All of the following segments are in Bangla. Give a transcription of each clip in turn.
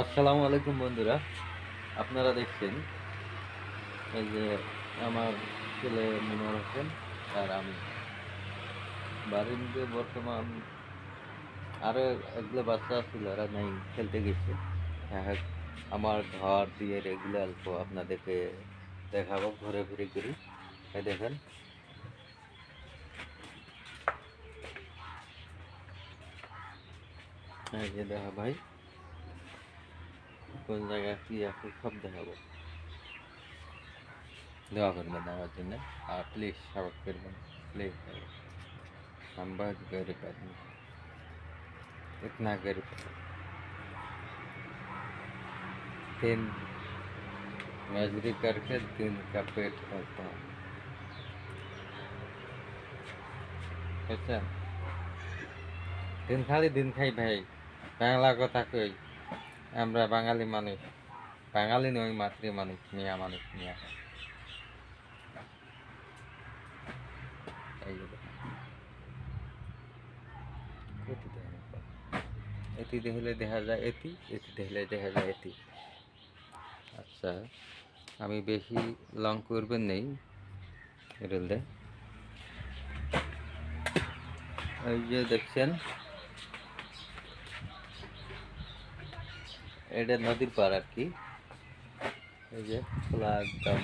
আসসালামু আলাইকুম বন্ধুরা, আপনারা দেখছেন এই যে আমার ছেলে মনোয়ার হোসেন আর আমি বাড়ির মধ্যে বর্তমান আরও এগুলো বাচ্চা ছিল, এরা নাই খেলতে গেছে। হ্যাঁ, আমার ঘর দিয়ে এগুলো অল্প আপনাদেরকে দেখাবো ঘুরে ফিরে করি। এই দেখেন, এই যে দেখা ভাই কোন জায়গায় কি আছে সব দেখাবো। দোয়া করবেন আমার জন্য, আর প্লিজ সাপোর্ট করবেন, প্লিজ। हम बहुत गरीब आदमी, इतना गरीब दिन मजदूरी करके दिन का पेट भरता है। বুঝছেন, দিন খালি দিন খাই ভাই। বাংলা কথা কই, আমরা বাঙালি মানুষ, বাঙালি নই মাতৃ মানুষ, মিয়া মানুষ, মিয়া। এই যে দেখেন, এটি দেখেন, এটি দেখলে দেখা যায় এটি, এটি দেখলে দেখা যায় এটি। আচ্ছা, আমি বেশি লং করবেন নেই রেলদে। এই যে দেখছেন, এটা নদীর পার আর কি। এই যে খোলা একদম,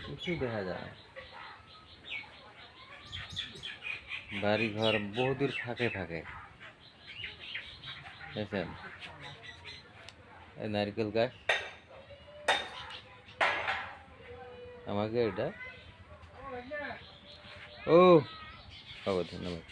কিছুই দেখা যায় না। বাড়ি ঘর বহুদূর ফাঁকে ফাঁকে, বুঝছেন। এই নারকেল গাছ আমাকে এটা ও ধন্যবাদ।